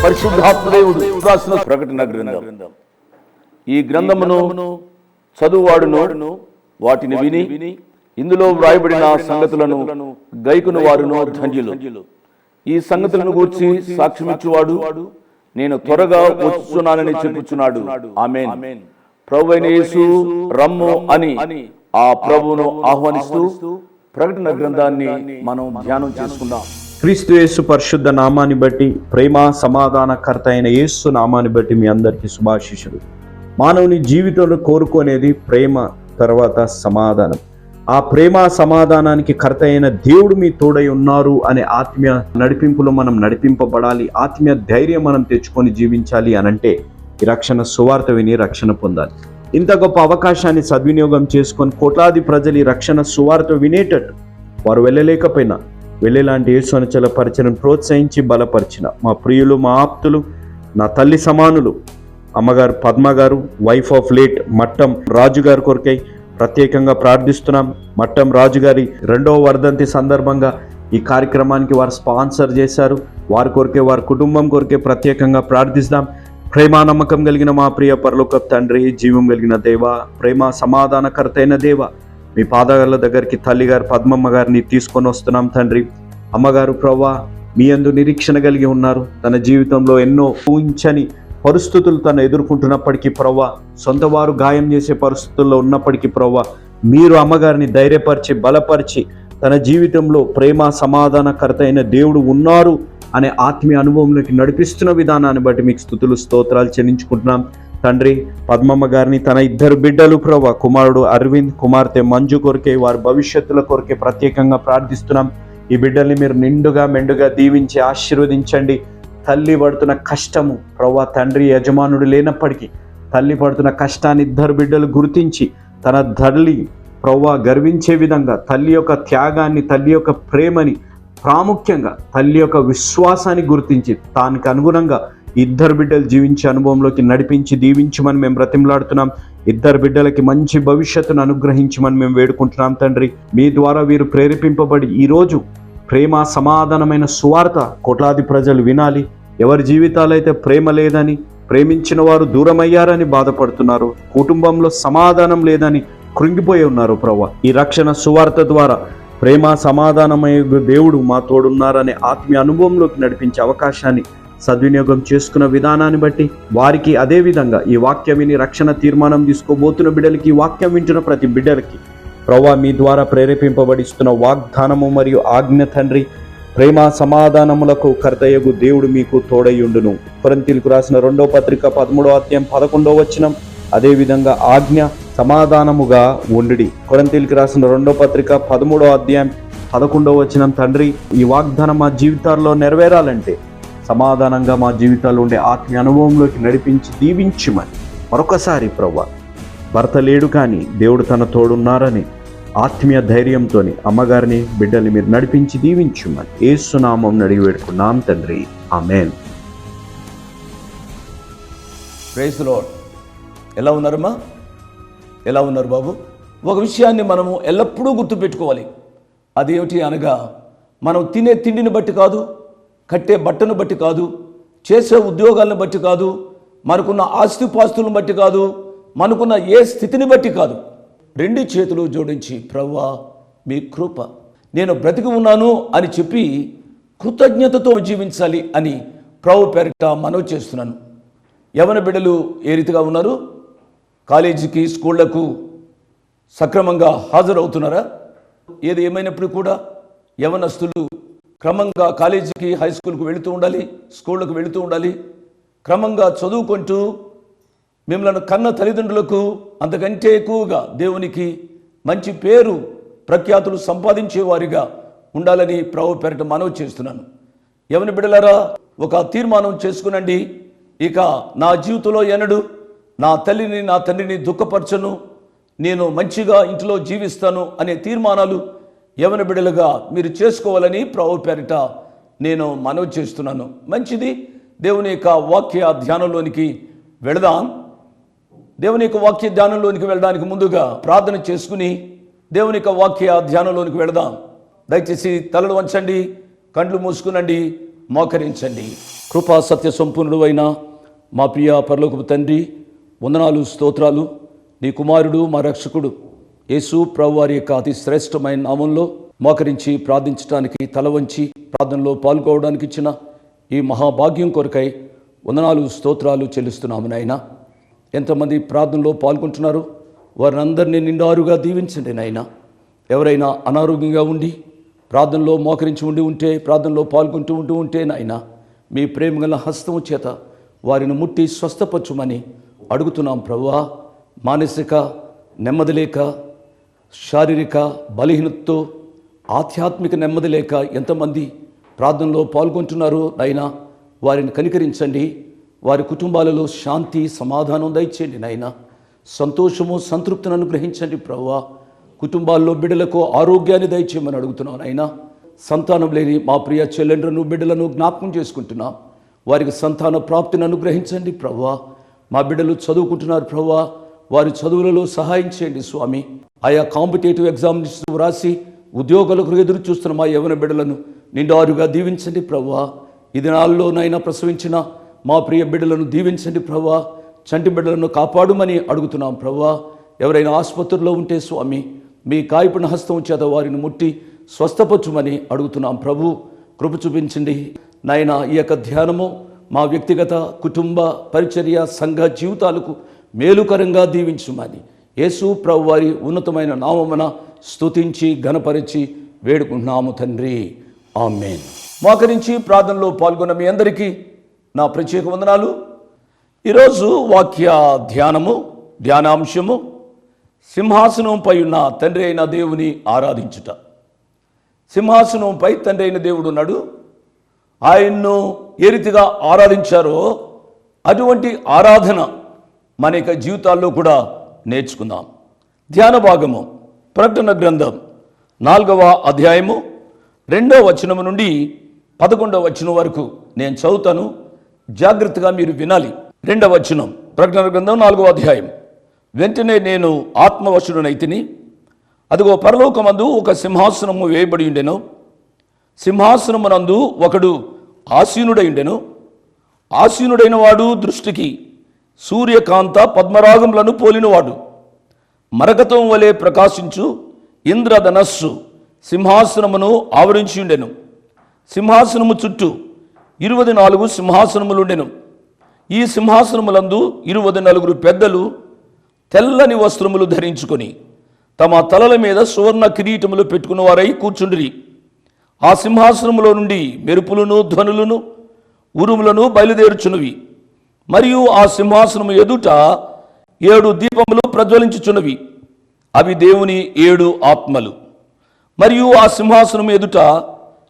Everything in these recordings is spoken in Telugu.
పరిశుద్ధాత్మదేవుడు రాసిన ప్రకటన గ్రంథం. ఈ గ్రంథమును చదువువాడును వాటిని విని ఇందులో వ్రాయబడిన సంగతులను గైకును వారును ధన్యులు. ఈ సంగతులను గూర్చి సాక్ష్యమిచ్చువాడు నేను త్వరగా వచ్చుచున్నానని చెప్పుచున్నాడు. ఆమేన్. ప్రభువైన యేసు రమ్ము అని ఆ ప్రభువును ఆహ్వానిస్తూ ప్రకటన గ్రంథాన్ని మనం ధ్యానం చేసుకుందాం. క్రీస్తు యేసు పరిశుద్ధ నామాన్ని బట్టి, ప్రేమ సమాధానకర్త అయిన యేసు నామాన్ని బట్టి మీ అందరికీ శుభాశీషులు. మానవుని జీవితంలో కోరుకునేది ప్రేమ, తర్వాత సమాధానం. ఆ ప్రేమ సమాధానానికి కర్త అయిన దేవుడు మీ తోడై ఉన్నారు అనే ఆత్మీయ నడిపింపులో మనం నడిపింపబడాలి. ఆత్మీయ ధైర్యం మనం తెచ్చుకొని జీవించాలి అనంటే ఈ రక్షణ సువార్త విని రక్షణ పొందాలి. ఇంత గొప్ప అవకాశాన్ని సద్వినియోగం చేసుకొని కోట్లాది ప్రజలు ఈ రక్షణ సువార్త వినేటట్టు వారు వెళ్ళలేకపోయినా వెళ్ళేలాంటి యేసు అనుచల పరిచయను ప్రోత్సహించి బలపరిచిన మా ప్రియులు, మా ఆప్తులు, నా తల్లి సమానులు అమ్మగారు పద్మ గారు, వైఫ్ ఆఫ్ లేట్ మట్టం రాజు గారి కొరకై ప్రత్యేకంగా ప్రార్థిస్తున్నాం. మట్టం రాజు గారి 2వ వర్ధంతి సందర్భంగా ఈ కార్యక్రమానికి వారు స్పాన్సర్ చేశారు. వారి కొరకే, వారి కుటుంబం కొరకే ప్రత్యేకంగా ప్రార్థిస్తాం. ప్రేమ నమ్మకం కలిగిన మా ప్రియ పరలోక తండ్రి, జీవం కలిగిన దేవ, ప్రేమ సమాధానకర్త అయిన దేవ, మీ పాదాల దగ్గరికి తల్లిగారు పద్మమ్మ గారిని తీసుకొని వస్తున్నాం తండ్రి. అమ్మగారు ప్రవ్వా మీ యందు నిరీక్షణ కలిగి ఉన్నారు. తన జీవితంలో ఎన్నో ఊహించని పరిస్థితులు తను ఎదుర్కొంటున్నప్పటికీ ప్రవ్వా, సొంత వారు గాయం చేసే పరిస్థితుల్లో ఉన్నప్పటికీ ప్రవ్వా, మీరు అమ్మగారిని ధైర్యపరిచి బలపరిచి తన జీవితంలో ప్రేమ సమాధానకర్త అయిన దేవుడు ఉన్నారు అనే ఆత్మీయ అనుభవంలోకి నడిపిస్తున్న విధానాన్ని బట్టి మీకు స్తుతులు స్తోత్రాలు చెల్లించుకుంటున్నాం తండ్రి. పద్మమ్మ గారిని, తన 2 బిడ్డలు ప్రవ్వా, కుమారుడు అరవింద్, కుమార్తె మంజు కొరకే, వారి భవిష్యత్తుల కొరకే ప్రత్యేకంగా ప్రార్థిస్తున్నాం. ఈ బిడ్డల్ని మీరు నిండుగా మెండుగా దీవించి ఆశీర్వదించండి. తల్లి పడుతున్న కష్టము ప్రవ్వా తండ్రి యజమానుడు లేనప్పటికీ తల్లి పడుతున్న కష్టాన్ని 2 బిడ్డలు గుర్తించి తన తల్లి ప్రవ్వా గర్వించే విధంగా తల్లి యొక్క త్యాగాన్ని, తల్లి యొక్క ప్రేమని, ప్రాముఖ్యంగా తల్లి యొక్క విశ్వాసాన్ని గుర్తించి దానికి అనుగుణంగా 2 బిడ్డలు జీవించే అనుభవంలోకి నడిపించి దీవించమని మేము బ్రతిమలాడుతున్నాం. 2 బిడ్డలకి మంచి భవిష్యత్తును అనుగ్రహించమని మేము వేడుకుంటున్నాం తండ్రి. మీ ద్వారా వీరు ప్రేరేపింపబడి ఈరోజు ప్రేమ సమాధానమైన సువార్త కోట్లాది ప్రజలు వినాలి. ఎవరి జీవితాలైతే ప్రేమ లేదని, ప్రేమించిన వారు దూరమయ్యారని బాధపడుతున్నారు, కుటుంబంలో సమాధానం లేదని కృంగిపోయి ఉన్నారు ప్రవ్వా, ఈ రక్షణ సువార్త ద్వారా ప్రేమ సమాధానమయ్యే దేవుడు మా తోడున్నారనే ఆత్మీయ అనుభవంలోకి నడిపించే అవకాశాన్ని సద్వినియోగం చేసుకున్న విధానాన్ని బట్టి వారికి, అదే విధంగా ఈ వాక్యం విని రక్షణ తీర్మానం తీసుకోబోతున్న బిడ్డలకి, ఈ వాక్యం వింటున్న ప్రతి బిడ్డలకి ప్రవ్వా మీ ద్వారా ప్రేరేపింపబడిస్తున్న వాగ్దానము మరియు ఆజ్ఞ తండ్రి, ప్రేమ సమాధానములకు కర్తయ్యగు దేవుడు మీకు తోడయ్యుండును. కొరింథీయులకు రాసిన 2వ పత్రిక 13వ అధ్యాయం 11వ వచనం, అదేవిధంగా ఆజ్ఞ సమాధానముగా ఉండుడి. కొరింథీయులకు రాసిన 2వ పత్రిక 13వ అధ్యాయం 11వ వచనం, తండ్రి ఈ వాగ్దానం మా జీవితాల్లో నెరవేరాలంటే సమాధానంగా మా జీవితాల్లో ఉండే ఆత్మీయ అనుభవంలోకి నడిపించి దీవించమని మరొకసారి ప్రవ్వా, భర్త లేడు కానీ దేవుడు తన తోడున్నారని ఆత్మీయ ధైర్యంతో అమ్మగారిని, బిడ్డల్ని మీరు నడిపించి దీవించుమని యేసు నామం అడిగి వేడుకున్నాం తండ్రి. ఆమేన్. Praise the Lord. ఎలా ఉన్నారమ్మా? ఎలా ఉన్నారు బాబు? ఒక విషయాన్ని మనము ఎల్లప్పుడూ గుర్తుపెట్టుకోవాలి. అదేమిటి అనగా, మనం తినే తిండిని బట్టి కాదు, కట్టే బట్టను బట్టి కాదు, చేసే ఉద్యోగాలను బట్టి కాదు, మనకున్న ఆస్తిపాస్తులను బట్టి కాదు, మనకున్న ఏ స్థితిని బట్టి కాదు, 2 చేతులు జోడించి ప్రభువా మీ కృప, నేను బ్రతికి ఉన్నాను అని చెప్పి కృతజ్ఞతతో జీవించాలి అని ప్రభు పేరిట మనవి చేస్తున్నాను. యవన బిడ్డలు ఏ రీతిగా ఉన్నారు? కాలేజీకి, స్కూళ్లకు సక్రమంగా హాజరవుతున్నారా? ఏది ఏమైనప్పుడు కూడా యవనస్తులు క్రమంగా కాలేజీకి, హై స్కూల్కు వెళుతూ ఉండాలి, స్కూళ్లకు వెళుతూ ఉండాలి. క్రమంగా చదువుకుంటూ మిమ్మల్ని కన్న తల్లిదండ్రులకు అంతకంటే ఎక్కువగా దేవునికి మంచి పేరు, ప్రఖ్యాతులు సంపాదించేవారిగా ఉండాలని ప్రభు పేరిట మనవి చేస్తున్నాను. యవన బిడ్డలారా, ఒక తీర్మానం చేసుకునండి. ఇక నా జీవితంలో ఎన్నడూ నా తల్లిని, నా తండ్రిని దుఃఖపరచను, నేను మంచిగా ఇంట్లో జీవిస్తాను అనే తీర్మానాలు యవన బిడ్డలుగా మీరు చేసుకోవాలని ప్రభు పేరిట నేను మనవి చేస్తున్నాను. మంచిది. దేవుని యొక్క వాక్య ధ్యానంలోనికి వెళదాం. దేవుని యొక్క వాక్య ధ్యానంలోనికి వెళ్ళడానికి ముందుగా ప్రార్థన చేసుకుని దేవుని యొక్క వాక్య ధ్యానంలోనికి వెళదాం. దయచేసి తలలు వంచండి, కండ్లు మూసుకునండి, మోకరించండి. కృపా సత్య సంపూర్ణుడు అయిన మా ప్రియ పరలోకపు తండ్రి, వందనాలు, స్తోత్రాలు. నీ కుమారుడు మా రక్షకుడు యేసు ప్రభు వారి యొక్క అతి శ్రేష్టమైన నామంలో మోకరించి ప్రార్థించడానికి, తల వంచి ప్రార్థనలో పాల్గొనడానికి ఇచ్చిన ఈ మహాభాగ్యం కొరకై వందనాలు, స్తోత్రాలు చెల్లిస్తున్నాము నాయనా. ఎంతమంది ప్రార్థనలో పాల్గొంటున్నారు వారిని అందరినీ నిండారుగా దీవించండి నాయనా. ఎవరైనా అనారోగ్యంగా ఉండి ప్రార్థనలో మోకరించి ఉంటే, ప్రార్థనలో పాల్గొంటూ ఉంటే నాయనా, మీ ప్రేమగల హస్తము చేత వారిని ముట్టి స్వస్థపరచుమని అడుగుతున్నాం ప్రభువా. మానసిక నెమ్మది లేక, శారీరక బలహీనతతో, ఆధ్యాత్మిక నెమ్మది లేక ఎంతమంది ప్రార్థనలో పాల్గొంటున్నారో నాయనా, వారిని కనికరించండి. వారి కుటుంబాలలో శాంతి, సమాధానం దయచేయండి నాయనా. సంతోషము, సంతృప్తిని అనుగ్రహించండి ప్రభువా. కుటుంబాల్లో బిడ్డలకు ఆరోగ్యాన్ని దయచేయమని అడుగుతున్నాను నాయనా. సంతానం లేని మా ప్రియ చెల్లెండ్రను, బిడ్డలను జ్ఞాపకం చేసుకుంటున్నాం. వారికి సంతాన ప్రాప్తిని అనుగ్రహించండి ప్రభువా. మా బిడ్డలు చదువుకుంటున్నారు ప్రభువా, వారి చదువులలో సహాయం చేయండి స్వామి. ఆయా కాంపిటేటివ్ ఎగ్జామినేషన్ రాసి ఉద్యోగాలకు ఎదురు చూస్తున్న మా యవ్వన బిడ్డలను నిండారుగా దీవించండి ప్రభువా. ఈ దినాల్లోనైనా ప్రసవించిన మా ప్రియ బిడ్డలను దీవించండి ప్రభువా. చంటి బిడ్డలను కాపాడుమని అడుగుతున్నాం ప్రభువా. ఎవరైనా ఆసుపత్రిలో ఉంటే స్వామి, మీ కాయపడిన హస్తం చేత వారిని ముట్టి స్వస్థపరచుమని అడుగుతున్నాం ప్రభు. కృప చూపించండి నాయన. ఈ యొక్క ధ్యానము మా వ్యక్తిగత, కుటుంబ, పరిచర్య, సంఘ జీవితాలకు మేలుకరంగా దీవించుమని యేసు ప్రభు వారి ఉన్నతమైన నామమున స్తుతించి ఘనపరిచి వేడుకుంటున్నాము తండ్రి, ఆమేన్. మోకరించి ప్రార్థనలో పాల్గొన్న మీ అందరికీ నా ప్రత్యేక వందనాలు. ఈరోజు వాక్య ధ్యానాంశము సింహాసనంపై ఉన్న తండ్రి అయిన దేవుని ఆరాధించుట. సింహాసనంపై తండ్రి అయిన దేవుడు ఉన్నాడు. ఆయన్ను ఏ రీతిగా ఆరాధించారో అటువంటి ఆరాధన మన యొక్క జీవితాల్లో కూడా నేర్చుకుందాం. ధ్యాన భాగము ప్రకటన గ్రంథం 4వ అధ్యాయము 2వ వచనము నుండి 11వ వచనం వరకు నేను చదువుతాను. జాగ్రత్తగా మీరు వినాలి. 2వ వచనం, ప్రకటన గ్రంథం 4వ అధ్యాయం. వెంటనే నేను ఆత్మవశుడనైతిని, అదిగో పరలోకమందు ఒక సింహాసనము వేయబడి ఉండెను. సింహాసనమునందు ఒకడు ఆసీనుడై ఉండెను. ఆసీనుడైన వాడు దృష్టికి సూర్యకాంత పద్మరాగములను పోలినవాడు. మరకతం వలె ప్రకాశించు ఇంద్రధనస్సు సింహాసనమును ఆవరించి ఉండెను. సింహాసనము చుట్టూ 24 సింహాసనములుండెను. ఈ సింహాసనములందు 24 పెద్దలు తెల్లని వస్త్రములు ధరించుకొని తమ తలల మీద సువర్ణ కిరీటములు పెట్టుకున్న వారై కూర్చుండిరి. ఆ సింహాసనములో నుండి మెరుపులను, ధ్వనులను, ఉరుములను బయలుదేరుచున్నవి. మరియు ఆ సింహాసనము ఎదుట 7 దీపములు ప్రజ్వలించుచున్నవి. అవి దేవుని 7 ఆత్మలు. మరియు ఆ సింహాసనం ఎదుట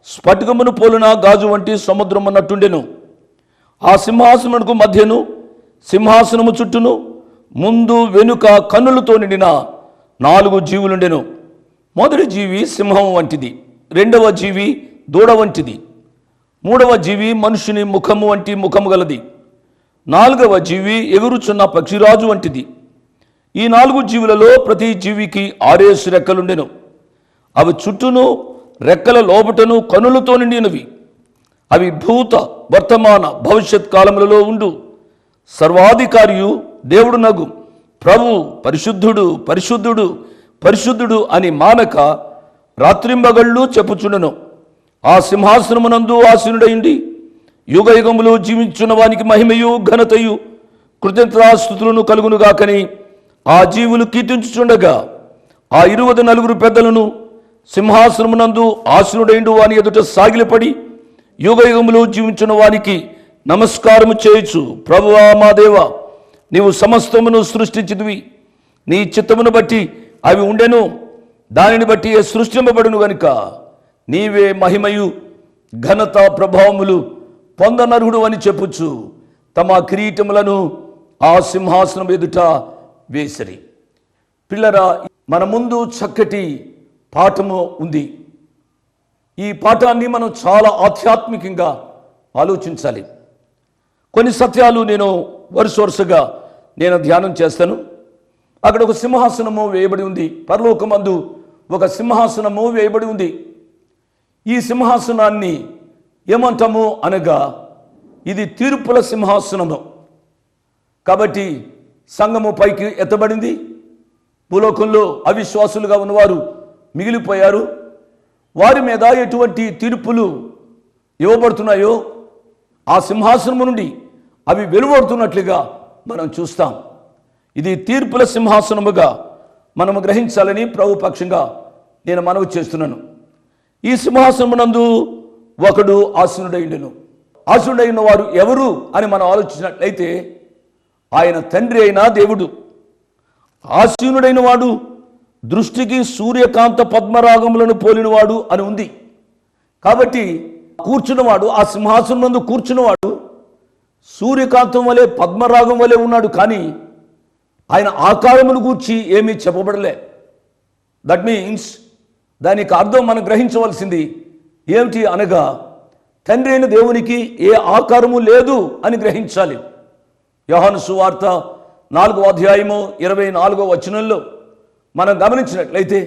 స్ఫటికమును పోలిన గాజు వంటి సముద్రం అన్నట్టుండెను. ఆ సింహాసనమునకు మధ్యను, సింహాసనము చుట్టూను, ముందు వెనుక కన్నులతో నిండిన 4 జీవులుండెను. మొదటి జీవి సింహం వంటిది, 2వ జీవి దూడ వంటిది, 3వ జీవి మనుషుని ముఖము వంటి ముఖము గలది, 4వ జీవి ఎగురుచున్న పక్షిరాజు వంటిది. ఈ 4 జీవులలో ప్రతి జీవికి 6 రెక్కలుండెను. అవి చుట్టూను, రెక్కల లోపటను కనులతో నిండినవి. అవి భూత, వర్తమాన, భవిష్యత్ కాలములలో ఉండు సర్వాధికారియు దేవుడు నగు ప్రభు పరిశుద్ధుడు, పరిశుద్ధుడు, పరిశుద్ధుడు అని మానక రాత్రింబగళ్ళు చెప్పుచుండెను. ఆ సింహాసనమునందు ఆసీనుడైండి యుగ యుగములు జీవించున్న వానికి మహిమయు, ఘనతయు, కృతజ్ఞతాస్తుతులను కలుగునుగాకని ఆ జీవులు కీర్తించుచుండగా ఆ 24 పెద్దలను సింహాసనమునందు ఆసీనుడైండు వాని ఎదుట సాగిలపడి యుగ యుగములు జీవించున్న వానికి నమస్కారము చేయొచ్చు. ప్రభువా మా దేవా, నీవు సమస్తమును సృష్టించితివి. నీ చిత్తమును బట్టి అవి ఉండెను, దానిని బట్టి సృష్టింపబడును గనుక నీవే మహిమయు, ఘనత, ప్రభావములు పొందనర్హుడు అని చెప్పుచు తమ కిరీటములను ఆ సింహాసనం ఎదుట వేసిరి. పిల్లరా, మన ముందు చక్కటి పాఠము ఉంది. ఈ పాఠాన్ని మనం చాలా ఆధ్యాత్మికంగా ఆలోచించాలి. కొన్ని సత్యాలు నేను వరుసగా ధ్యానం చేస్తాను. అక్కడ ఒక సింహాసనము వేయబడి ఉంది. పరలోకమందు ఒక సింహాసనము వేయబడి ఉంది. ఈ సింహాసనాన్ని ఏమంటాము అనగా, ఇది తీర్పుల సింహాసనము. కాబట్టి సంఘము పైకి ఎత్తబడింది. భూలోకంలో అవిశ్వాసులుగా ఉన్నవారు మిగిలిపోయారు. వారి మీద ఎటువంటి తీర్పులు ఇవ్వబడుతున్నాయో ఆ సింహాసనము నుండి అవి వెలువడుతున్నట్లుగా మనం చూస్తాం. ఇది తీర్పుల సింహాసనముగా మనము గ్రహించాలని ప్రభు పక్షంగా నేను మనవి చేస్తున్నాను. ఈ సింహాసనమునందు ఒకడు ఆసీనుడైండును. ఆసీనుడైన వారు ఎవరు అని మనం ఆలోచించినట్లయితే ఆయన తండ్రి అయిన దేవుడు. ఆసీనుడైన వాడు దృష్టికి సూర్యకాంత పద్మరాగములను పోలినవాడు అని ఉంది. కాబట్టి కూర్చున్నవాడు, ఆ సింహాసనం నందు కూర్చున్నవాడు సూర్యకాంతం వలె పద్మరాగం వలె ఉన్నాడు. కానీ ఆయన ఆకారమును గూర్చి ఏమీ చెప్పబడలే. దట్ మీన్స్ దానికి అర్థం మనం గ్రహించవలసింది ఏమిటి అనగా, తండ్రి అయిన దేవునికి ఏ ఆకారము లేదు అని గ్రహించాలి. యోహాను సువార్త 4వ అధ్యాయము 24వ వచనంలో మనం గమనించినట్లయితే,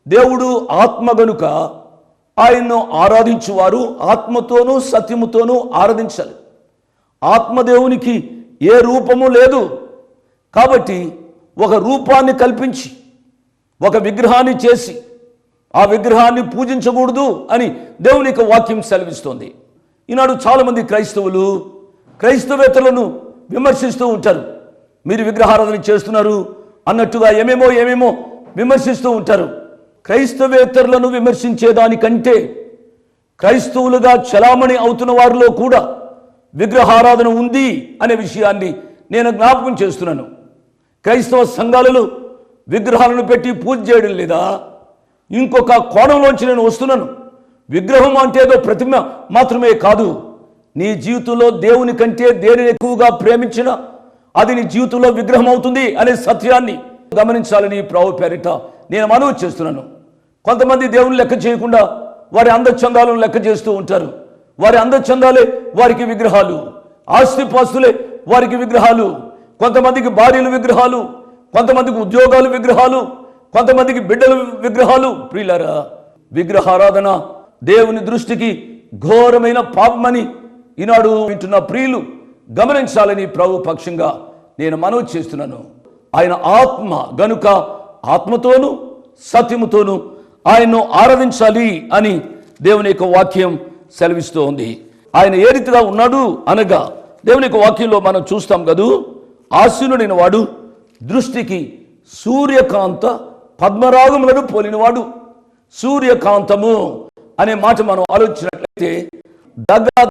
దేవుడు ఆత్మ గనుక ఆయన్ను ఆరాధించువారు ఆత్మతోనూ సత్యముతోనూ ఆరాధించాలి. ఆత్మదేవునికి ఏ రూపము లేదు. కాబట్టి ఒక రూపాన్ని కల్పించి ఒక విగ్రహాన్ని చేసి ఆ విగ్రహాన్ని పూజించకూడదు అని దేవుని యొక్క వాక్యం సెలవిస్తోంది. ఈనాడు చాలామంది క్రైస్తవేతలను విమర్శిస్తూ ఉంటారు. మీరు విగ్రహారాధన చేస్తున్నారు అన్నట్టుగా ఏమేమో విమర్శిస్తూ ఉంటారు. క్రైస్తవేతరులను విమర్శించేదానికంటే క్రైస్తవులుగా చలామణి అవుతున్న వారిలో కూడా విగ్రహారాధన ఉంది అనే విషయాన్ని నేను జ్ఞాపకం చేస్తున్నాను. క్రైస్తవ సంఘాలలో విగ్రహాలను పెట్టి పూజ చేయడం లేదా? ఇంకొక కోణంలోంచి నేను వస్తున్నాను. విగ్రహం అంటే ఏదో ప్రతిమ మాత్రమే కాదు. నీ జీవితంలో దేవుని కంటే దేనిని ఎక్కువగా ప్రేమించినా అది నీ జీవితంలో విగ్రహం అవుతుంది అనే సత్యాన్ని గమనించాలని ప్రభు పేరిట నేను మనవి చేస్తున్నాను. కొంతమంది దేవుని లెక్క చేయకుండా వారి అందచందాలను లెక్క చేస్తూ ఉంటారు. వారి అందచందాలే వారికి విగ్రహాలు, ఆస్తిపాస్తులే వారికి విగ్రహాలు. కొంతమందికి భార్యలు విగ్రహాలు, కొంతమందికి ఉద్యోగాలు విగ్రహాలు, కొంతమందికి బిడ్డలు విగ్రహాలు. ప్రియులారా, విగ్రహారాధన దేవుని దృష్టికి ఘోరమైన పాపమని ఈనాడు వింటున్న ప్రియులు గమనించాలని ప్రభు పక్షంగా నేను మనవి చేస్తున్నాను. ఆయన ఆత్మ గనుక ఆత్మతోనూ సత్యముతోనూ ఆయన్ను ఆరాధించాలి అని దేవుని యొక్క వాక్యం సెలవిస్తూ ఉంది. ఆయన ఏ రీతిగా ఉన్నాడు అనగా, దేవుని యొక్క వాక్యంలో మనం చూస్తాం కదూ, ఆసీనుడైన వాడు దృష్టికి సూర్యకాంత పద్మరాగములను పోలినవాడు. సూర్యకాంతము అనే మాట మనం ఆలోచించినట్లయితే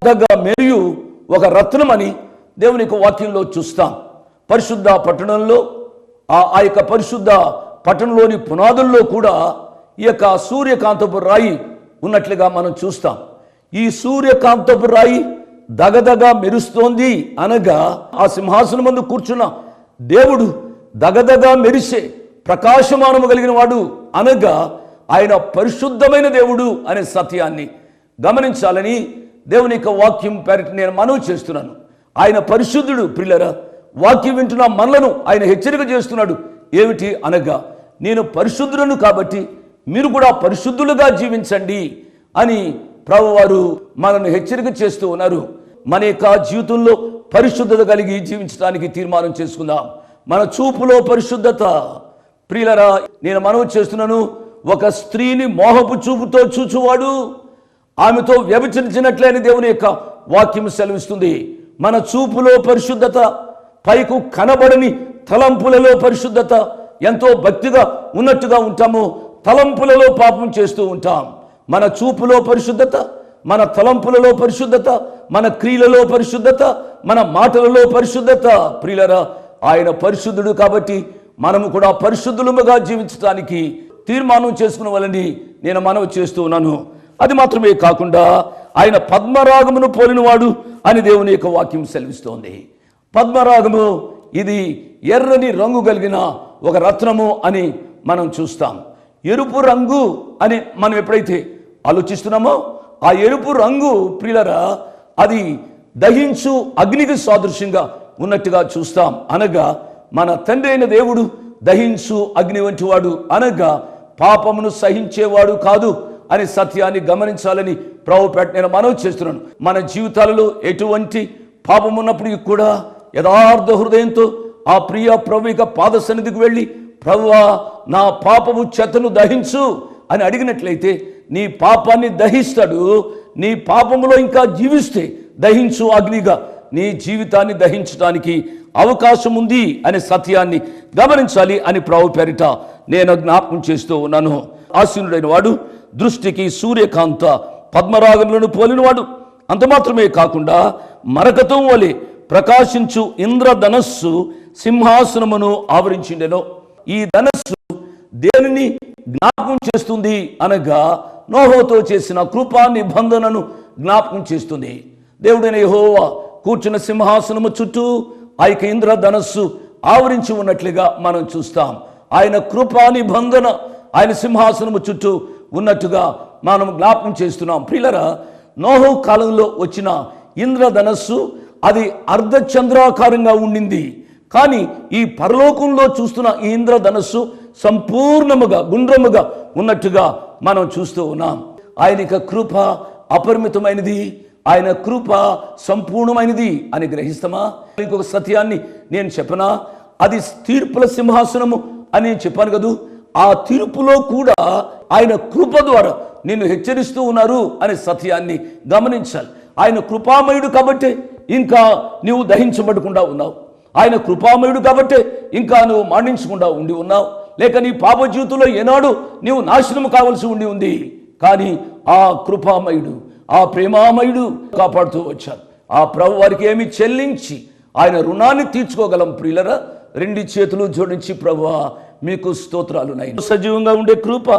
దగ్గ మెరియు ఒక రత్నం అని దేవుని యొక్క వాక్యంలో చూస్తాం. పరిశుద్ధ పట్టణంలో ఆ యొక్క పరిశుద్ధ పట్టణంలోని పునాదుల్లో కూడా ఈ యొక్క సూర్యకాంతపు రాయి ఉన్నట్లుగా మనం చూస్తాం. ఈ సూర్యకాంతపు రాయి దగదగ మెరుస్తోంది అనగా ఆ సింహాసనం ముందు కూర్చున్న దేవుడు దగదగ మెరిసే ప్రకాశమానము కలిగిన వాడు అనగా ఆయన పరిశుద్ధమైన దేవుడు అనే సత్యాన్ని గమనించాలని దేవుని యొక్క వాక్యం పేరిట నేను మనవి చేస్తున్నాను. ఆయన పరిశుద్ధుడు. ప్రియులారా, వాక్యం వింటున్న మనలను ఆయన హెచ్చరిక చేస్తున్నాడు. ఏమిటి అనగా, నేను పరిశుద్ధులను కాబట్టి మీరు కూడా పరిశుద్ధులుగా జీవించండి అని ప్రభువారు మనల్ని హెచ్చరిక చేస్తూ ఉన్నారు. మన యొక్క జీవితంలో పరిశుద్ధత కలిగి జీవించడానికి తీర్మానం చేసుకుందాం. మన చూపులో పరిశుద్ధత. ప్రియులరా, నేను మనవి చేస్తున్నాను, ఒక స్త్రీని మోహపు చూపుతో చూచువాడు ఆమెతో వ్యభిచరించినట్లే అని దేవుని యొక్క వాక్యం సెలవిస్తుంది. మన చూపులో పరిశుద్ధత, పైకు కనబడని తలంపులలో పరిశుద్ధత. ఎంతో భక్తిగా ఉన్నట్టుగా ఉంటాము, తలంపులలో పాపం చేస్తూ ఉంటాం. మన చూపులో పరిశుద్ధత, మన తలంపులలో పరిశుద్ధత, మన క్రియలలో పరిశుద్ధత, మన మాటలలో పరిశుద్ధత. ప్రియులరా, ఆయన పరిశుద్ధుడు కాబట్టి మనము కూడా పరిశుద్ధులుగా జీవించడానికి తీర్మానం చేసుకున్న వాళ్ళని నేను మనవి చేస్తూ ఉన్నాను. అది మాత్రమే కాకుండా ఆయన పద్మరాగమును పోలినవాడు అని దేవుని యొక్క వాక్యం సెలవిస్తోంది. పద్మరాగము ఇది ఎర్రని రంగు కలిగిన ఒక రత్నము అని మనం చూస్తాం. ఎరుపు రంగు అని మనం ఎప్పుడైతే ఆలోచిస్తున్నామో ఆ ఎరుపు రంగు ప్రియులరా, అది దహించు అగ్నికి సాదృశ్యంగా ఉన్నట్టుగా చూస్తాం. అనగా మన తండ్రి అయిన దేవుడు దహించు అగ్ని వంటి వాడు అనగా పాపమును సహించేవాడు కాదు అనే సత్యాన్ని గమనించాలని ప్రభుపేట నేను మనవి చేస్తున్నాను. మన జీవితాలలో ఎటువంటి పాపం ఉన్నప్పటికీ కూడా యథార్థ హృదయంతో ఆ ప్రియ ప్రభు యొక్క పాద సన్నిధికి వెళ్ళి, ప్రభువా నా పాపము చెత్తను దహించు అని అడిగినట్లయితే నీ పాపాన్ని దహిస్తాడు. నీ పాపములో ఇంకా జీవిస్తే దహించు అగ్నిగా నీ జీవితాన్ని దహించడానికి అవకాశం ఉంది అనే సత్యాన్ని గమనించాలి అని ప్రభు పేరిట నేను జ్ఞాపకం చేస్తూ ఉన్నాను. ఆసీనుడైన వాడు దృష్టికి సూర్యకాంత పద్మరాగములను పోలినవాడు. అంత మాత్రమే కాకుండా మరకతం వలె ప్రకాశించు ఇంద్రధనస్సు సింహాసనమును ఆవరించిండెను. ఈ ధనస్సు దేనిని జ్ఞాపకం చేస్తుంది అనగా నోహోతో చేసిన కృపా నిబంధనను జ్ఞాపకం చేస్తుంది. దేవుడైన యెహోవా కూర్చున్న సింహాసనము చుట్టూ ఆ యొక్క ఇంద్రధనస్సు ఆవరించి ఉన్నట్లుగా మనం చూస్తాం. ఆయన కృపా నిబంధన ఆయన సింహాసనము చుట్టూ ఉన్నట్టుగా మనం జ్ఞాపకం చేస్తున్నాం. ప్రియులరా, నోహు కాలంలో వచ్చిన ఇంద్రధనస్సు అది అర్ధచంద్రాకారంగా ఉండింది. కానీ ఈ పరలోకంలో చూస్తున్న ఈ ఇంద్రధనస్సు సంపూర్ణముగా గుండ్రముగా ఉన్నట్టుగా మనం చూస్తూ ఉన్నాం. ఆయన యొక్క కృప అపరిమితమైనది, ఆయన కృప సంపూర్ణమైనది అని గ్రహిస్తామా? ఇంకొక సత్యాన్ని నేను చెప్పనా? అది తీర్పుల సింహాసనము అని చెప్పాను కదూ. ఆ తీర్పులో కూడా ఆయన కృప ద్వారా నిన్ను హెచ్చరిస్తూ ఉన్నారు అనే సత్యాన్ని గమనించాలి. ఆయన కృపామయుడు కాబట్టి ఇంకా నీవు దహించబడకుండా ఉన్నావు. ఆయన కృపామయుడు కాబట్టి ఇంకా నువ్వు మరణించకుండా ఉండి ఉన్నావు. లేక నీ పాప జీవితంలో ఏనాడు నీవు నాశనం కావలసి ఉండి ఉంది. కానీ ఆ కృపామయుడు, ఆ ప్రేమామయుడు కాపాడుతూ వచ్చారు. ఆ ప్రభు వారికి ఏమి చెల్లించి ఆయన రుణాన్ని తీర్చుకోగలం. ప్రియులరా, రెండు చేతులు జోడించి ప్రభువా మీకు స్తోత్రాలు, నైనా సజీవంగా ఉండే కృప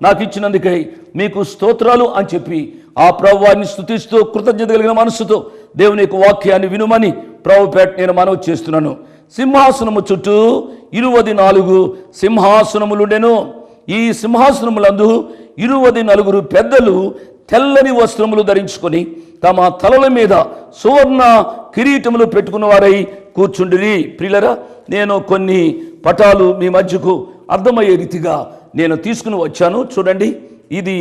నాకు ఇచ్చినందుకై మీకు స్తోత్రాలు అని చెప్పి ఆ ప్రభు వారిని స్తుతిస్తూ కృతజ్ఞత కలిగిన మనసుతో దేవుని యొక్క వాక్యాన్ని వినుమని ప్రభుపేట నేను మనవి చేస్తున్నాను. సింహాసనము చుట్టూ 24 సింహాసనములుండెను. ఈ సింహాసనములందు 24 పెద్దలు తెల్లని వస్త్రములు ధరించుకొని తమ తలల మీద సువర్ణ కిరీటములు పెట్టుకున్న వారై కూర్చుండిరి. ప్రియులరా, నేను కొన్ని పటాలు మీ మధ్యకు అర్థమయ్యే రీతిగా నేను తీసుకుని వచ్చాను. చూడండి, ఇది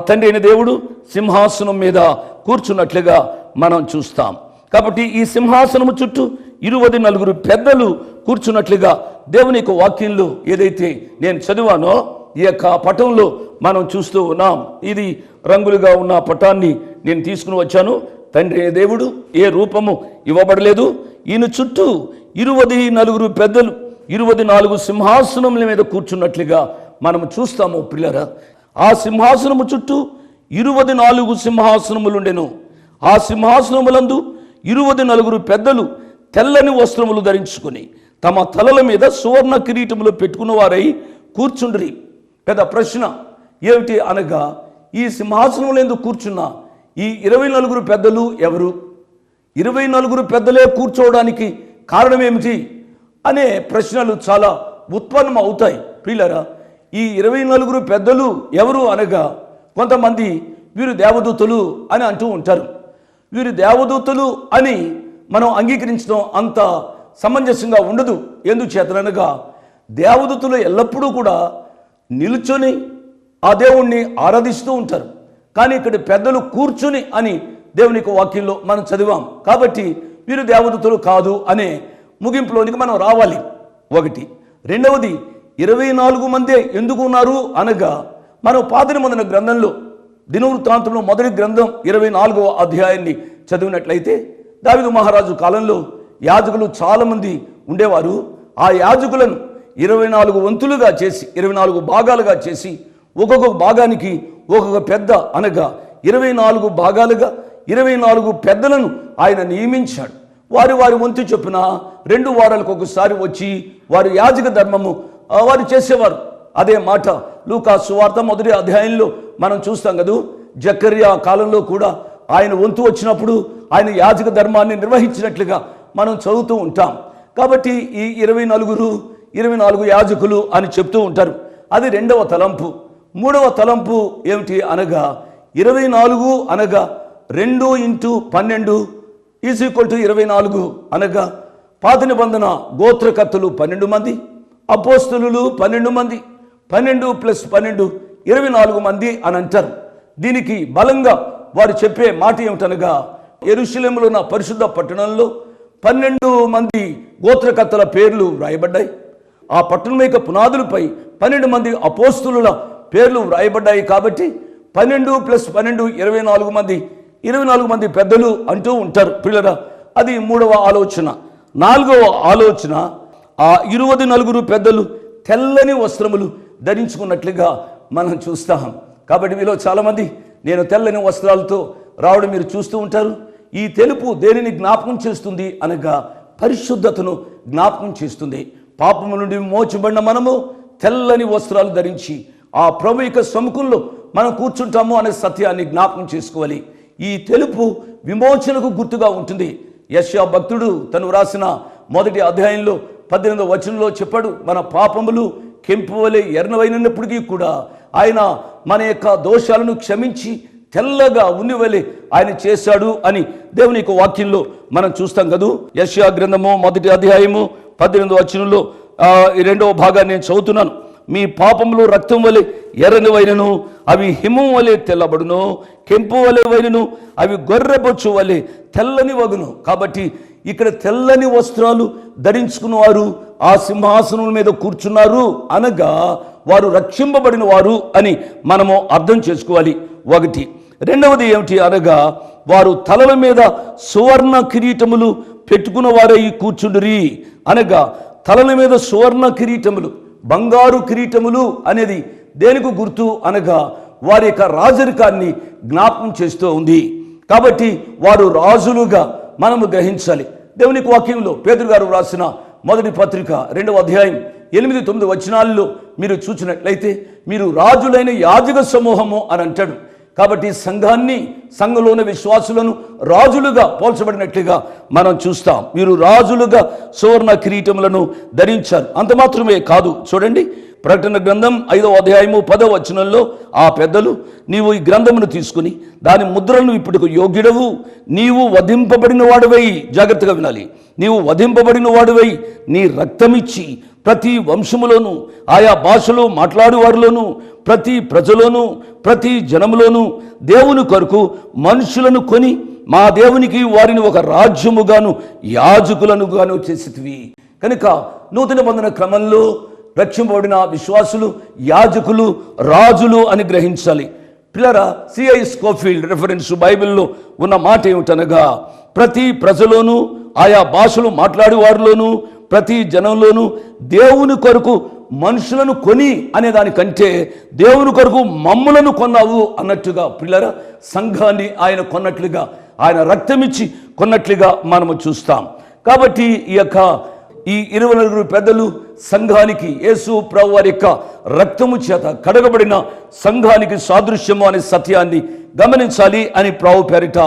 తండ్రి అయిన దేవుడు సింహాసనం మీద కూర్చున్నట్లుగా మనం చూస్తాం. కాబట్టి ఈ సింహాసనము చుట్టూ 24 పెద్దలు కూర్చున్నట్లుగా దేవుని యొక్క వాక్యంలో ఏదైతే నేను చదివానో ఈ యొక్క పటంలో మనం చూస్తూ ఉన్నాం. ఇది రంగులుగా ఉన్న పటాన్ని నేను తీసుకుని వచ్చాను. తండ్రి అయిన దేవుడు ఏ రూపము ఇవ్వబడలేదు. ఈయన చుట్టూ 24 పెద్దలు 24 సింహాసనముల మీద కూర్చున్నట్లుగా మనం చూస్తాము. పిల్లరా, ఆ సింహాసనము చుట్టూ 24 సింహాసనములుండెను. ఆ సింహాసనములందు 24 పెద్దలు తెల్లని వస్త్రములు ధరించుకొని తమ తలల మీద సువర్ణ కిరీటములు పెట్టుకున్న వారై కూర్చుండ్రి. పెద్ద ప్రశ్న ఏమిటి అనగా, ఈ సింహాసనంలో ఎందుకు కూర్చున్న ఈ 24 పెద్దలు ఎవరు? 24 పెద్దలే కూర్చోవడానికి కారణం ఏమిటి అనే ప్రశ్నలు చాలా ఉత్పన్నం అవుతాయి. ప్రియులరా, ఈ 24 పెద్దలు ఎవరు అనగా, కొంతమంది వీరు దేవదూతలు అని అంటూ ఉంటారు. వీరు దేవదూతలు అని మనం అంగీకరించడం అంత సమంజసంగా ఉండదు. ఎందుచేతనగా దేవదూతలు ఎల్లప్పుడూ కూడా నిలుచొని ఆ దేవుణ్ణి ఆరాధిస్తూ ఉంటారు. కానీ ఇక్కడ పెద్దలు కూర్చుని అని దేవుని యొక్క వాక్యంలో మనం చదివాం. కాబట్టి వీరు దేవదూతలు కాదు అనే ముగింపులోనికి మనం రావాలి. ఒకటి. రెండవది, 24 మందే ఎందుకు ఉన్నారు అనగా, మనం పాత నిబంధన గ్రంథంలో దినవృత్తాంతంలో మొదటి గ్రంథం 24వ అధ్యాయాన్ని చదివినట్లయితే, దావీదు మహారాజు కాలంలో యాజకులు చాలామంది ఉండేవారు. ఆ యాజకులను 24 వంతులుగా చేసి 24 భాగాలుగా చేసి ఒక్కొక్క భాగానికి ఒక్కొక్క పెద్ద అనగా 24 భాగాలుగా 24 పెద్దలను ఆయన నియమించాడు. వారి వారి వంతు చొప్పున 2 వారాలకు ఒకసారి వచ్చి వారి యాజక ధర్మము వారు చేసేవారు. అదే మాట లూకా సువార్త మొదటి అధ్యాయంలో మనం చూస్తాం కదా. జకర్యా కాలంలో కూడా ఆయన వంతు వచ్చినప్పుడు ఆయన యాజక ధర్మాన్ని నిర్వహించినట్లుగా మనం చదువుతూ ఉంటాం. కాబట్టి ఈ 24 యాజకులు అని చెప్తూ ఉంటారు. అది 2వ తలంపు. 3వ తలంపు ఏమిటి అనగా, 24 అనగా 2 × 12 = 24 అనగా పాత నిబంధన గోత్రకర్తలు 12 మంది, అపోస్తలులు 12 మంది, 12 + 12 24 మంది అని అంటారు. దీనికి బలంగా వారు చెప్పే మాట ఏమిటనగా, యెరూషలేములో ఉన్న పరిశుద్ధ పట్టణంలో 12 మంది గోత్రకర్తల పేర్లు వ్రాయబడ్డాయి. ఆ పట్టణం యొక్క పునాదులపై 12 మంది అపోస్తులుల పేర్లు వ్రాయబడ్డాయి. కాబట్టి 12 + 12 24 మంది, 24 మంది పెద్దలు అంటూ ఉంటారు పిల్లరా. అది 3వ ఆలోచన. 4వ ఆలోచన, ఆ 24 పెద్దలు తెల్లని వస్త్రములు ధరించుకున్నట్లుగా మనం చూస్తాం. కాబట్టి మీలో చాలామంది నేను తెల్లని వస్త్రాలతో రావడం మీరు చూస్తూ ఉంటారు. ఈ తెలుపు దేనిని జ్ఞాపకం చేస్తుంది అనగా పరిశుద్ధతను జ్ఞాపకం చేస్తుంది. పాపము నుండి మోచబడిన మనము తెల్లని వస్త్రాలు ధరించి ఆ ప్రభు యొక్క సముఖంలో మనం కూర్చుంటాము అనే సత్యాన్ని జ్ఞాపకం చేసుకోవాలి. ఈ తెలుపు విమోచనకు గుర్తుగా ఉంటుంది. యెషయా భక్తుడు తను వ్రాసిన 1వ అధ్యాయంలో 18వ వచనంలో చెప్పాడు, మన పాపములు కెంపు వలె ఎర్రనవైనప్పటికీ కూడా ఆయన మన యొక్క దోషాలను క్షమించి తెల్లగా ఉన్నవలే ఆయన చేశాడు అని దేవుని యొక్క వాక్యంలో మనం చూస్తాం కదూ. యెషయా గ్రంథము 1వ అధ్యాయము 18వ వచనంలో 2వ భాగాన్ని నేను చదువుతున్నాను. మీ పాపములు రక్తం వలె ఎర్రనివైనను అవి హిమం వలె తెల్లబడును, కెంపు వలె వైనను అవి గొర్రెబొచ్చు వలె తెల్లని వగును. కాబట్టి ఇక్కడ తెల్లని వస్త్రాలు ధరించుకున్న వారు ఆ సింహాసనం మీద కూర్చున్నారు అనగా వారు రక్షింపబడిన వారు అని మనము అర్థం చేసుకోవాలి. 1. రెండవది ఏమిటి అనగా వారు తలల మీద సువర్ణ కిరీటములు పెట్టుకున్న వారై కూర్చుండిరి అనగా తలల మీద సువర్ణ కిరీటములు, బంగారు కిరీటములు అనేది దేనికి గుర్తు అనగా వారి యొక్క రాజరికాన్ని జ్ఞాపకం చేస్తూ ఉంది. కాబట్టి వారు రాజులుగా మనము గ్రహించాలి. దేవునికి వాక్యంలో పేతురు గారు వ్రాసిన 1వ పత్రిక 2వ అధ్యాయం 8-9 వచనాల్లో మీరు చూసినట్లయితే మీరు రాజులైన యాజక సమూహము అని అంటాడు. కాబట్టి సంఘాన్ని, సంఘంలోని విశ్వాసులను రాజులుగా పోల్చబడినట్లుగా మనం చూస్తాం. వీరు రాజులుగా సువర్ణ కిరీటములను ధరించారు. అంత మాత్రమే కాదు, చూడండి ప్రకటన గ్రంథం 5వ అధ్యాయము 10వ వచనంలో ఆ పెద్దలు, నీవు ఈ గ్రంథమును తీసుకుని దాని ముద్రలను ఇప్పుడుకు యోగ్యుడవు, నీవు వధింపబడిన వాడివై, జాగ్రత్తగా వినాలి, నీవు వధింపబడిన వాడివై నీ రక్తమిచ్చి ప్రతి వంశములోను, ఆయా భాషలో మాట్లాడు వారిలోను, ప్రతి ప్రజలోను, ప్రతి జనములోను దేవుని కొరకు మనుషులను కొని మా దేవునికి వారిని ఒక రాజ్యముగాను యాజకులను గాను చేసితివి. కనుక నూతన నిబంధన క్రమంలో రక్షింపబడిన విశ్వాసులు యాజకులు, రాజులు అని గ్రహించాలి. పిల్లరా, సిఐ స్కోఫీల్డ్ రెఫరెన్స్ బైబిల్లో ఉన్న మాట ఏమిటనగా ప్రతి ప్రజలోను, ఆయా భాషలు మాట్లాడే వారిలోను, ప్రతి జనంలోనూ దేవుని కొరకు మనుషులను కొని అనే దానికంటే దేవుని కొరకు మమ్ములను కొన్నావు అన్నట్టుగా పిల్లరా సంఘాన్ని ఆయన కొన్నట్లుగా, ఆయన రక్తమిచ్చి కొన్నట్లుగా మనము చూస్తాం. కాబట్టి ఈ 24 పెద్దలు సంఘానికి యేసు ప్రభు వారి యొక్క రక్తము చేత కడగబడిన సంఘానికి సాదృశ్యము అనే సత్యాన్ని గమనించాలి అని ప్రభు పేరిట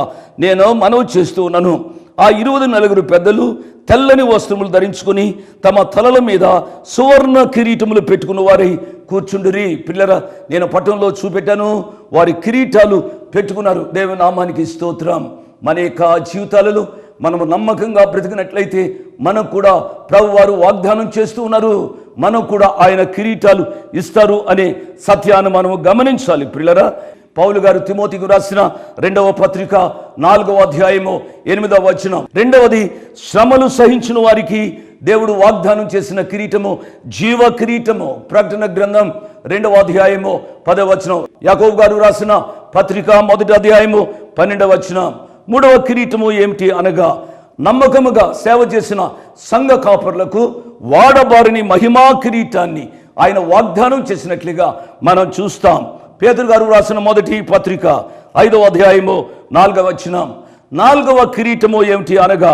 నేను మనవి చేస్తూ ఉన్నాను. ఆ 24 పెద్దలు తెల్లని వస్త్రములు ధరించుకుని తమ తలల మీద సువర్ణ కిరీటములు పెట్టుకున్న వారై కూర్చుండిరి. పిల్లరా, నేను పట్టణంలో చూపెట్టాను, వారి కిరీటాలు పెట్టుకున్నారు. దేవుని నామానికి స్తోత్రం. మన యొక్క జీవితాలలో మనము నమ్మకంగా బ్రతికినట్లయితే మనకు కూడా ప్రభు వారు వాగ్దానం చేస్తూ ఉన్నారు, మనకు కూడా ఆయన కిరీటాలు ఇస్తారు అనే సత్యాన్ని మనము గమనించాలి. పిల్లరా, పౌలు గారు తిమోతికి రాసిన 2వ పత్రిక 4వ అధ్యాయము 8వ వచనం, రెండవది శ్రమలు సహించిన వారికి దేవుడు వాగ్దానం చేసిన కిరీటము జీవ కిరీటము. ప్రకటన గ్రంథం 2వ అధ్యాయము 10వ వచనం. యాకోబు గారు రాసిన పత్రిక 1వ అధ్యాయము 12వ వచనం. 3వ కిరీటము ఏమిటి అనగా నమ్మకముగా సేవ చేసిన సంఘ కాపరులకు వాడబారిని మహిమా కిరీటాన్ని ఆయన వాగ్దానం చేసినట్లుగా మనం చూస్తాం. పేతురు గారు రాసిన 1వ పత్రిక 5వ అధ్యాయము 4వ వచనం. 4వ కిరీటము ఏమిటి అనగా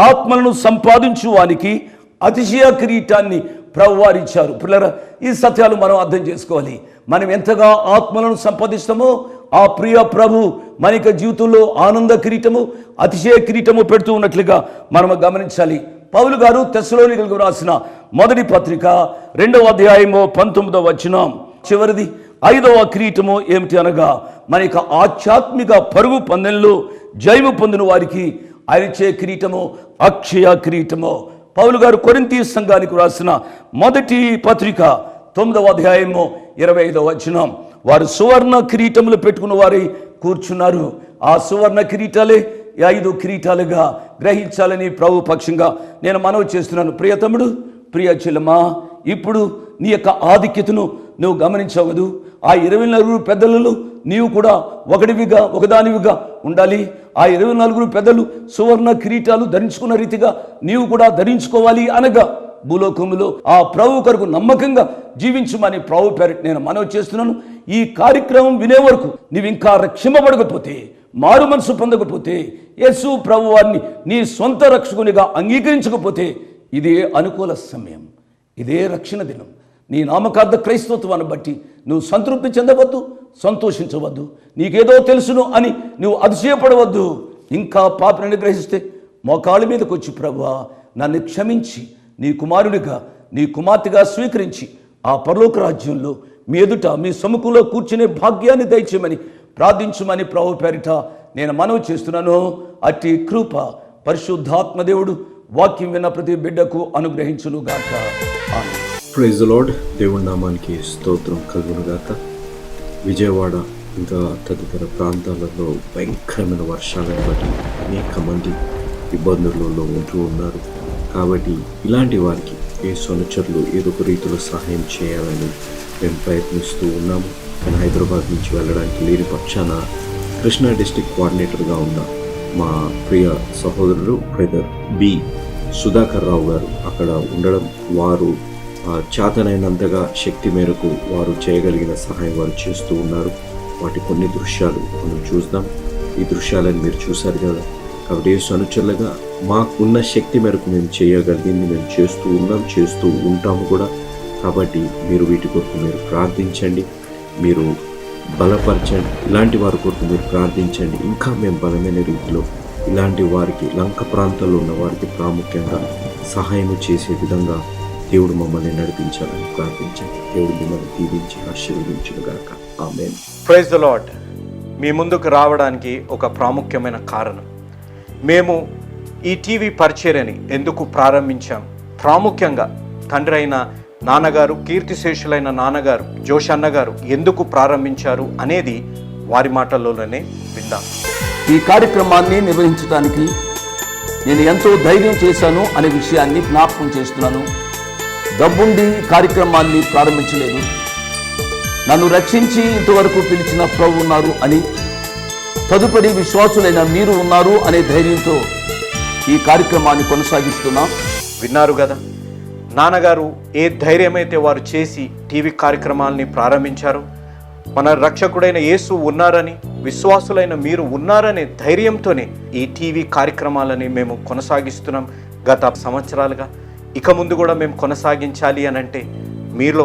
ఆత్మలను సంపాదించు వానికి అతిశయ కిరీటాన్ని ప్రభువారిచ్చారు. పిల్లరా, ఈ సత్యాలు మనం అర్థం చేసుకోవాలి. మనం ఎంతగా ఆత్మలను సంపాదిస్తామో ఆ ప్రియ ప్రభు మన యొక్క జీవితంలో ఆనంద కిరీటము, అతిశయ కిరీటము పెడుతూ ఉన్నట్లుగా మనం గమనించాలి. పౌలు గారు తెస్సలోనికలకు రాసిన 1వ పత్రిక 2వ అధ్యాయము 19వ వచనం. చివరిది 5వ కిరీటము ఏమిటి అనగా మన యొక్క ఆధ్యాత్మిక పరుగు పందెంలో జయము పొందిన వారికి ఆయన ఇచ్చే కిరీటము అక్షయ కిరీటము. పౌలు గారు కొరింథీ సంఘానికి రాసిన 1వ పత్రిక 9వ అధ్యాయము 25వ వచనం. వారు సువర్ణ కిరీటములు పెట్టుకున్న వారై కూర్చున్నారు. ఆ సువర్ణ కిరీటాలే 5 కిరీటాలుగా గ్రహించాలని ప్రభు పక్షంగా నేను మనవి చేస్తున్నాను. ప్రియ తమ్ముడు, ప్రియ చెల్లెమ్మా, ఇప్పుడు నీ యొక్క ఆధిక్యతను నువ్వు గమనించవద్దు. ఆ 24 పెద్దలలో నీవు కూడా ఒకదానివిగా ఉండాలి. ఆ 24 పెద్దలు సువర్ణ కిరీటాలు ధరించుకున్న రీతిగా నీవు కూడా ధరించుకోవాలి. అనగా భూలోకములో ఆ ప్రభు కొరకు నమ్మకంగా జీవించమని ప్రభు పేరిట నేను మనవి చేస్తున్నాను. ఈ కార్యక్రమం వినే వరకు నీవు ఇంకా రక్షింపబడకపోతే, మారు మనసు పొందకపోతే, యేసు ప్రభు వారిని నీ సొంత రక్షకునిగా అంగీకరించకపోతే ఇదే అనుకూల సమయం, ఇదే రక్షణ దినం. నీ నామకార్థ క్రైస్తవత్వాన్ని బట్టి నువ్వు సంతృప్తి చెందవద్దు, సంతోషించవద్దు. నీకేదో తెలుసును అని నువ్వు అతిశయపడవద్దు. ఇంకా పాపను నిగ్రహిస్తే మోకాళ్ళ మీదకి వచ్చి, ప్రభువా నన్ను క్షమించి నీ కుమారుడిగా, నీ కుమార్తెగా స్వీకరించి ఆ పరలోక రాజ్యంలో మీ ఎదుట, మీ సముఖంలో కూర్చునే భాగ్యాన్ని దయచేయమని ప్రార్థించమని ప్రభు పేరిట నేను మనవి చేస్తున్నాను. అట్టి కృప పరిశుద్ధాత్మ దేవుడు వాక్యం విన్న ప్రతి బిడ్డకు అనుగ్రహించును గాక. ఆమేన్. Praise the Lord. దేవుని నామానికి స్తోత్రం కలుగును గాక. విజయవాడ ఇంకా తదితర ప్రాంతాలలో భయంకరమైన వర్షాలను బట్టి అనేక మంది ఇబ్బందులలో ఉంటూ ఉన్నారు. కాబట్టి ఇలాంటి వారికి యేసు అనుచరులు ఏదో ఒక రీతిలో సహాయం చేయాలని మేము ప్రయత్నిస్తూ ఉన్నాము. నేను హైదరాబాద్ నుంచి వెళ్ళడానికి లేని పక్షాన కృష్ణా డిస్ట్రిక్ట్ కోఆర్డినేటర్గా ఉన్న మా ప్రియ సహోదరుడు బ్రదర్ బి సుధాకర్ రావు గారు అక్కడ ఉండడం, వారు చేతనైనంతగా శక్తి మేరకు వారు చేయగలిగిన సహాయం వారు చేస్తూ ఉన్నారు. వాటి కొన్ని దృశ్యాలు మనం చూద్దాం. ఈ దృశ్యాలను మీరు చూశారు కదా. కాబట్టి యేసు అనుచరులుగా మాకున్న శక్తి మేరకు మేము చేయగలిగింది మేము చేస్తూ ఉంటాము కూడా. కాబట్టి మీరు వీటి కొరకు మీరు ప్రార్థించండి, మీరు బలపరచండి. ఇలాంటి వారి కొరకు మీరు ప్రార్థించండి. ఇంకా మేము బలమైన రీతిలో ఇలాంటి వారికి, లంక ప్రాంతాల్లో ఉన్న వారికి ప్రాముఖ్యంగా సహాయం చేసే విధంగా దేవుడు మమ్మల్ని నడిపించాలని ప్రార్థించండి. దేవుడు మిమ్మల్ని దీవించి ఆశీర్వదించునుగాక. ఆమేన్. Praise the Lord. మీ ముందుకు రావడానికి ఒక ప్రాముఖ్యమైన కారణం, మేము ఈ టీవీ పరిచర్యని ఎందుకు ప్రారంభించాం, ప్రాముఖ్యంగా తండ్రి అయిన నాన్నగారు, కీర్తిశేషులైన నాన్నగారు జోష్ అన్నగారు ఎందుకు ప్రారంభించారు అనేది వారి మాటల్లోనే విందాం. ఈ కార్యక్రమాన్ని నిర్వహించడానికి నేను ఎంతో ధైర్యం చేశాను అనే విషయాన్ని జ్ఞాపకం చేస్తున్నాను. డబ్బుండి కార్యక్రమాన్ని ప్రారంభించలేదు. నన్ను రక్షించి ఇంతవరకు పిలిచిన ప్రభు ఉన్నారు అని, తదుపరి విశ్వాసులైన మీరు ఉన్నారు అనే ధైర్యంతో ఈ కార్యక్రమాన్ని కొనసాగిస్తున్నాం. విన్నారు కదా, నాన్నగారు ఏ ధైర్యమైతే వారు చేసి టీవీ కార్యక్రమాలని ప్రారంభించారు. మన రక్షకుడైన యేసు ఉన్నారని, విశ్వాసులైన మీరు ఉన్నారనే ధైర్యంతోనే ఈ టీవీ కార్యక్రమాలని మేము కొనసాగిస్తున్నాం గత సంవత్సరాలుగా. ఇక ముందు కూడా మేము కొనసాగించాలి అని అంటే మీలో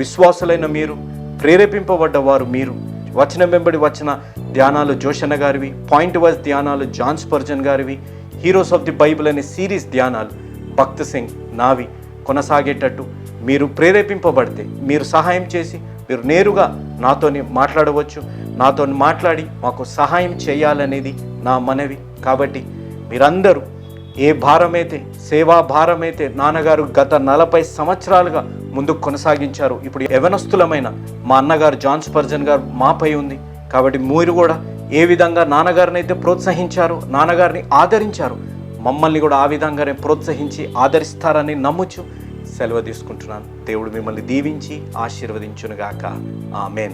విశ్వాసులైన మీరు, ప్రేరేపింపబడ్డవారు మీరు, వచనం వెంబడి వచ్చిన ధ్యానాలు జోషన్న గారివి, పాయింట్ వైజ్ ధ్యానాలు జాన్ స్పర్జన్ గారివి, హీరోస్ ఆఫ్ ది బైబిల్ అనే సిరీస్ ధ్యానాలు భక్త్ సింగ్ నావి కొనసాగేటట్టు మీరు ప్రేరేపింపబడితే, మీరు సహాయం చేసి మీరు నేరుగా నాతోని మాట్లాడవచ్చు. నాతో మాట్లాడి మాకు సహాయం చేయాలనేది నా మనవి. కాబట్టి మీరందరూ ఏ భారమైతే, సేవా భారమైతే నాన్నగారు గత 40 సంవత్సరాలుగా ముందుకు కొనసాగించారు, ఇప్పుడు యవనస్తులమైన మా అన్నగారు జాన్ స్పర్జన్ గారు మాపై ఉంది. కాబట్టి మీరు కూడా ఏ విధంగా నాన్నగారిని అయితే ప్రోత్సహించారు, నాన్నగారిని ఆదరించారు, మమ్మల్ని కూడా ఆ విధంగానే ప్రోత్సహించి ఆదరిస్తారని నమ్ముచు సెలవు తీసుకుంటున్నాను. దేవుడు మిమ్మల్ని దీవించి ఆశీర్వదించునుగాక. ఆమేన్.